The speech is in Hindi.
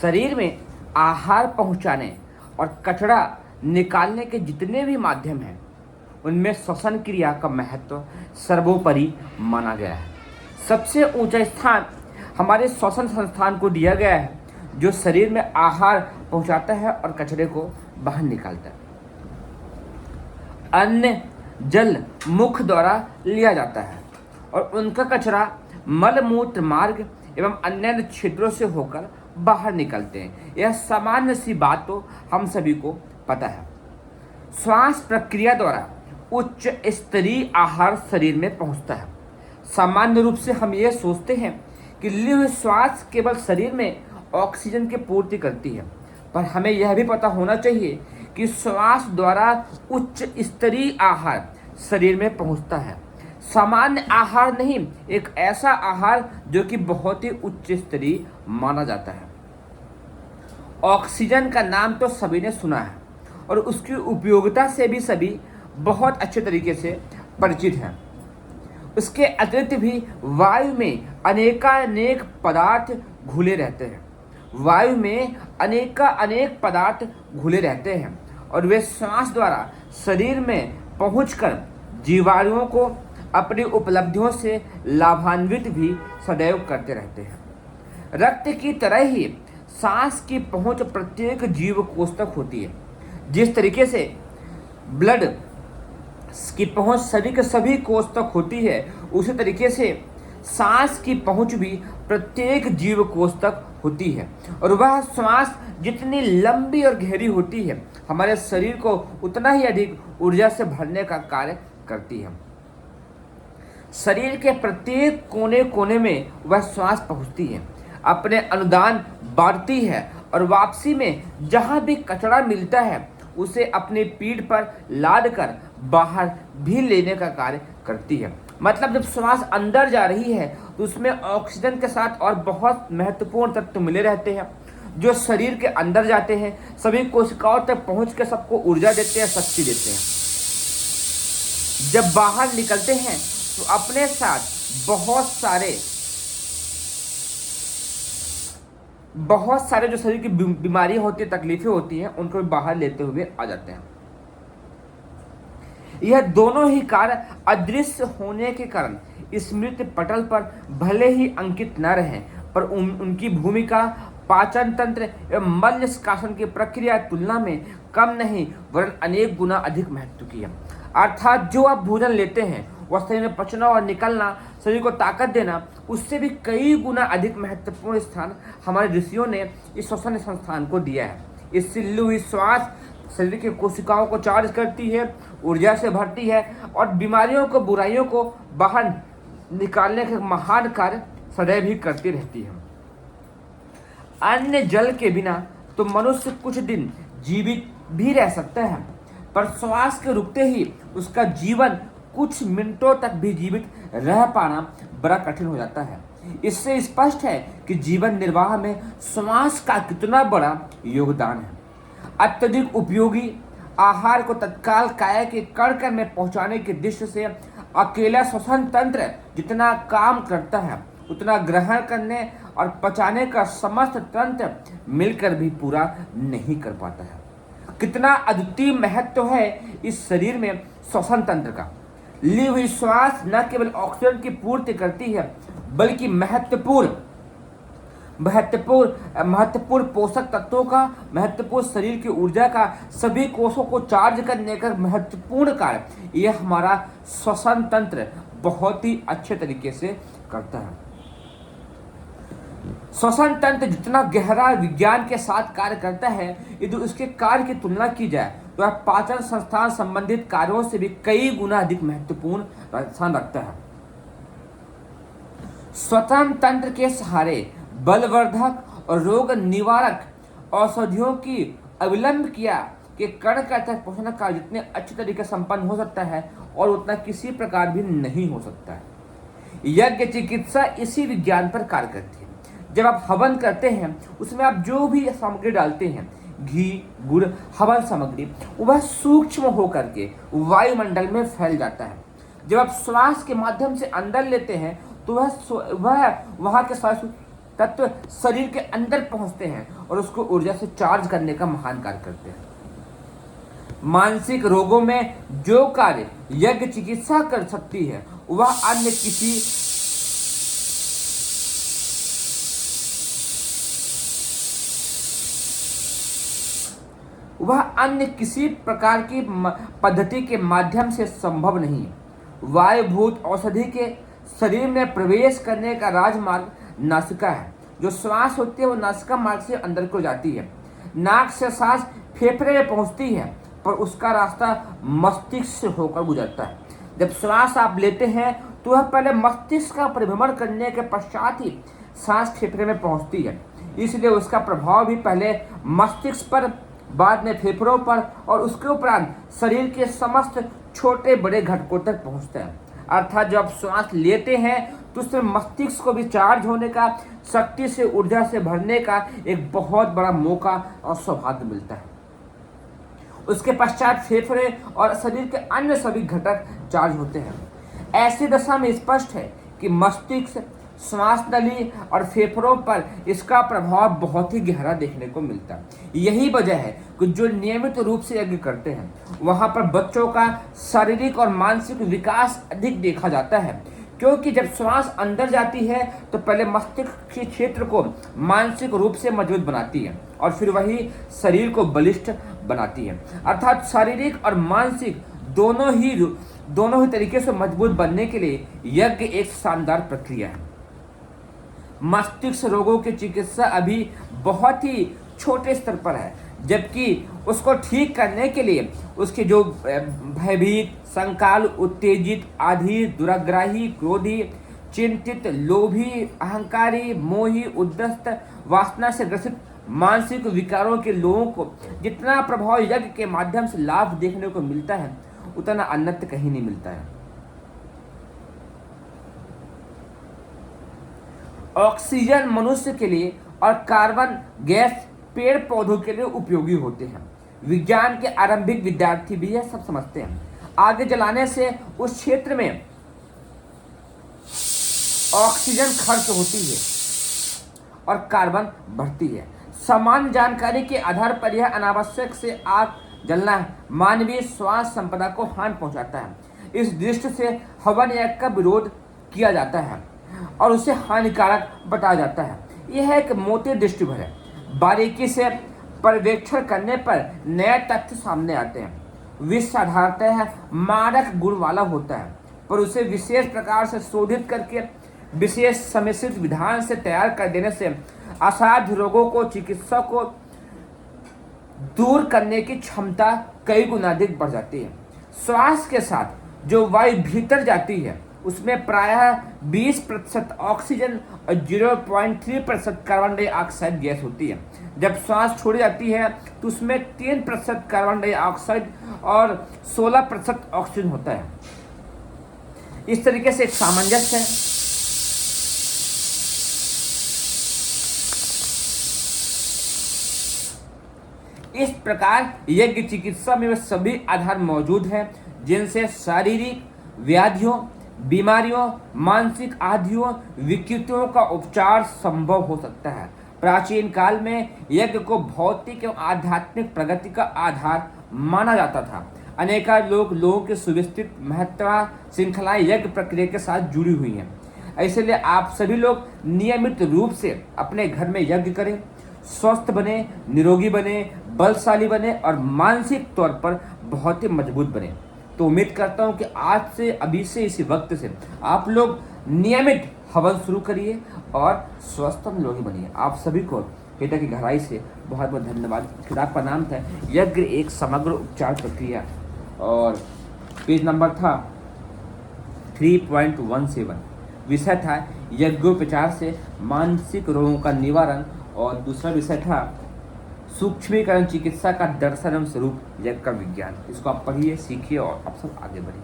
शरीर में आहार पहुंचाने और कचरा निकालने के जितने भी माध्यम हैं उनमें श्वसन क्रिया का महत्व सर्वोपरि माना गया है। सबसे ऊंचा स्थान हमारे श्वसन संस्थान को दिया गया है, जो शरीर में आहार पहुंचाता है और कचरे को बाहर निकालता है। अन्न जल मुख द्वारा लिया जाता है और उनका कचरा मल मूत्र मार्ग एवं अन्य क्षेत्रों से होकर बाहर निकलते हैं। यह सामान्य सी बात तो हम सभी को पता है। श्वास प्रक्रिया द्वारा उच्च स्तरीय आहार शरीर में पहुंचता है। सामान्य रूप से हम ये सोचते हैं कि ली हुई श्वास केवल शरीर में ऑक्सीजन की पूर्ति करती है, पर हमें यह भी पता होना चाहिए कि श्वास द्वारा उच्च स्तरीय आहार शरीर में पहुंचता है। सामान्य आहार नहीं, एक ऐसा आहार जो कि बहुत ही उच्च स्तरीय माना जाता है। ऑक्सीजन का नाम तो सभी ने सुना है और उसकी उपयोगिता से भी सभी बहुत अच्छे तरीके से परिचित हैं। उसके अतिरिक्त भी वायु में अनेक पदार्थ घुले रहते हैं। वायु में अनेक पदार्थ घुले रहते हैं और वे श्वास द्वारा शरीर में पहुंचकर जीवाणुओं को अपनी उपलब्धियों से लाभान्वित भी सदैव करते रहते हैं। रक्त की तरह ही सांस की पहुंच प्रत्येक जीव कोष तक होती है। जिस तरीके से ब्लड की पहुंच शरीर के सभी कोष तक होती है, उसी तरीके से सांस की पहुंच भी प्रत्येक जीव कोष तक होती है और वह श्वास जितनी लंबी और गहरी होती है, हमारे शरीर को उतना ही अधिक ऊर्जा से भरने का कार्य करती है। शरीर के प्रत्येक कोने कोने में वह श्वास पहुंचती है, अपने अनुदान बांटती है और वापसी में जहां भी कचरा मिलता है उसे अपनी पीठ पर लाद कर बाहर भी लेने का कार्य करती है। मतलब जब श्वास अंदर जा रही है तो उसमें ऑक्सीजन के साथ और बहुत महत्वपूर्ण तत्व मिले रहते हैं जो शरीर के अंदर जाते हैं, सभी कोशिकाओं तक पहुंच कर सबको ऊर्जा देते हैं, शक्ति देते हैं। जब बाहर निकलते हैं तो अपने साथ बहुत सारे जो शरीर की बीमारियां होती है, तकलीफें होती हैं, उनको बाहर लेते हुए आ जाते हैं। यह दोनों ही कार्य अदृश्य होने के कारण स्मृति पटल पर भले ही अंकित न रहें, पर उनकी भूमिका पाचन तंत्र एवं मल निष्कासन की प्रक्रिया तुलना में कम नहीं वरन अनेक गुना अधिक महत्व की है। अर्थात जो आप भोजन लेते हैं वह शरीर में पचना और निकलना, शरीर को ताकत देना, उससे भी कई गुना अधिक महत्वपूर्ण स्थान हमारे ऋषियों ने इस श्वसन संस्थान को दिया है। इससे ली हुई श्वास शरीर के कोशिकाओं को चार्ज करती है, ऊर्जा से भरती है और बीमारियों को, बुराइयों को बाहर निकालने का महान कार्य सदैव ही करती रहती है। अन्य जल के बिना तो मनुष्य कुछ दिन जीवित भी रह सकता है, पर श्वास के रुकते ही उसका जीवन कुछ मिनटों तक भी जीवित रह पाना बड़ा कठिन हो जाता है। इससे स्पष्ट है कि जीवन निर्वाह में श्वास का कितना बड़ा योगदान है। अत्यधिक उपयोगी आहार को तत्काल काया के कण कण में पहुंचाने की दृष्टि से अकेला श्वसन तंत्र जितना काम करता है, उतना ग्रहण करने और पचाने का समस्त तंत्र मिलकर भी पूरा नहीं कर पाता है। कितना अद्वितीय महत्व है इस शरीर में श्वसन तंत्र का। ली हुई श्वास न केवल ऑक्सीजन की पूर्ति करती है बल्कि महत्वपूर्ण पोषक तत्वों का, महत्वपूर्ण शरीर की ऊर्जा का, सभी कोषों को चार्ज करने का महत्वपूर्ण कार्य यह हमारा श्वसन तंत्र बहुत ही अच्छे तरीके से करता है। श्वसन तंत्र जितना गहरा विज्ञान के साथ कार्य करता है, यदि उसके कार्य की तुलना की जाए तो वह पाचन संस्थान संबंधित कार्यों से भी कई गुना अधिक महत्वपूर्ण स्थान रखता है। श्वसन तंत्र के सहारे बलवर्धक और रोग निवारक औषधियों की अविलंब किया कि कण का तक पहुंचना कार्य जितने अच्छे तरीके से संपन्न हो सकता है और उतना किसी प्रकार भी नहीं हो सकता है। यज्ञ चिकित्सा इसी विज्ञान पर कार्य करती है। जब आप हवन करते हैं उसमें आप जो भी सामग्री डालते हैं, घी, गुड़, हवन सामग्री, वह सूक्ष्म होकर के वायुमंडल में फैल जाता है। जब आप श्वास के माध्यम से अंदर लेते हैं तो वह वहाँ के श्वास तत्व शरीर के अंदर पहुंचते हैं और उसको ऊर्जा से चार्ज करने का महान कार्य करते हैं। मानसिक रोगों में जो कार्य यज्ञ चिकित्सा कर सकती है वह अन्य किसी प्रकार की पद्धति के माध्यम से संभव नहीं है। वायुभूत औषधि के शरीर में प्रवेश करने का राजमार्ग नासिका है। जो श्वास होती है वो नासिका मार्ग से अंदर को जाती है। नाक से सांस फेफड़े में पहुंचती है पर उसका रास्ता मस्तिष्क से होकर गुजरता है। जब श्वास आप लेते हैं तो वह पहले मस्तिष्क का परिभ्रमण करने के पश्चात ही सांस फेफड़े में पहुंचती है। इसलिए उसका प्रभाव भी पहले मस्तिष्क पर, बाद में फेफड़ों पर और उसके उपरांत शरीर के समस्त छोटे बड़े घटकों तक पहुंचता है। अर्थात जब श्वास लेते हैं तो उससे मस्तिष्क को भी चार्ज होने का, शक्ति से, ऊर्जा से भरने का एक बहुत बड़ा मौका और सौभाग्य मिलता है। उसके पश्चात फेफड़े और शरीर के अन्य सभी घटक चार्ज होते हैं। ऐसी दशा में स्पष्ट है कि मस्तिष्क, श्वास नली और फेफड़ों पर इसका प्रभाव बहुत ही गहरा देखने को मिलता है। यही वजह है कि जो नियमित रूप से यज्ञ करते हैं वहां पर बच्चों का शारीरिक और मानसिक विकास अधिक देखा जाता है, क्योंकि जब श्वास अंदर जाती है तो पहले मस्तिष्क के क्षेत्र को मानसिक रूप से मजबूत बनाती है और फिर वही शरीर को बलिष्ठ बनाती है। अर्थात शारीरिक और मानसिक दोनों ही तरीके से मजबूत बनने के लिए यज्ञ एक शानदार प्रक्रिया है। मस्तिष्क रोगों की चिकित्सा अभी बहुत ही छोटे स्तर पर है, जबकि उसको ठीक करने के लिए उसके जो भयभीत, संकाल, उत्तेजित, आधीर, दुराग्राही, क्रोधी, चिंतित, लोभी, अहंकारी, मोही, उद्धस्त, वासना से ग्रसित मानसिक विकारों के लोगों को जितना प्रभाव यज्ञ के माध्यम से लाभ देखने को मिलता है उतना अन्यत्र कहीं नहीं मिलता है। ऑक्सीजन मनुष्य के लिए और कार्बन गैस पेड़ पौधों के लिए उपयोगी होते हैं। विज्ञान के आरंभिक विद्यार्थी भी यह सब समझते हैं। आगे जलाने से उस क्षेत्र में ऑक्सीजन खर्च होती है और कार्बन बढ़ती है। सामान्य जानकारी के आधार पर यह अनावश्यक से आग जलना मानवीय श्वास संपदा को हानि पहुंचाता है। इस दृष्टि से हवन यज्ञ का विरोध किया जाता है और उसे हानिकारक बताया जाता है। यह एक मोटी दृष्टिभर है। बारीकी से पर्यवेक्षण करने पर नए तथ्य सामने आते हैं। विष साधारणतः मारक गुण वाला होता है, पर उसे विशेष प्रकार से शोधित करके विशेष समिश्रित विधान से तैयार कर देने से असाध्य रोगों को चिकित्सक को दूर करने की क्षमता कई गुना अधिक बढ़ जाती है। श्वास के साथ जो वायु भीतर जाती है उसमें प्रायः 20% ऑक्सीजन और 0.3% कार्बन डाइऑक्साइड गैस होती है। जब श्वास छोड़ी जाती है तो उसमें 3% कार्बन डाइऑक्साइड और 16% ऑक्सीजन होता है। इस तरीके से एक सामंजस्य है। इस प्रकार यज्ञ चिकित्सा में वे सभी आधार मौजूद हैं जिनसे शारीरिक व्याधियों, बीमारियों, मानसिक आदियों, विकृतियों का उपचार संभव हो सकता है। प्राचीन काल में यज्ञ को भौतिक एवं आध्यात्मिक प्रगति का आधार माना जाता था। अनेक लोगों की सुविस्तृत महत्वा श्रृंखलाएं यज्ञ प्रक्रिया के साथ जुड़ी हुई हैं। इसलिए आप सभी लोग नियमित रूप से अपने घर में यज्ञ करें, स्वस्थ बने, निरोगी बने, बलशाली बने और मानसिक तौर पर बहुत ही मजबूत बने। तो उम्मीद करता हूँ कि आज से, अभी से, इसी वक्त से आप लोग नियमित हवन शुरू करिए और स्वस्थ और निरोगी बनिए। आप सभी को हृदय की गहराई से बहुत बहुत धन्यवाद। किताब का नाम था यज्ञ एक समग्र उपचार प्रक्रिया और पेज नंबर था 3.17। विषय था यज्ञोपचार से मानसिक रोगों का निवारण और दूसरा विषय था सूक्ष्मीकरण चिकित्सा का दर्शन एवं स्वरूप यज्ञ का विज्ञान। इसको आप पढ़िए, सीखिए और आप सब आगे बढ़िए।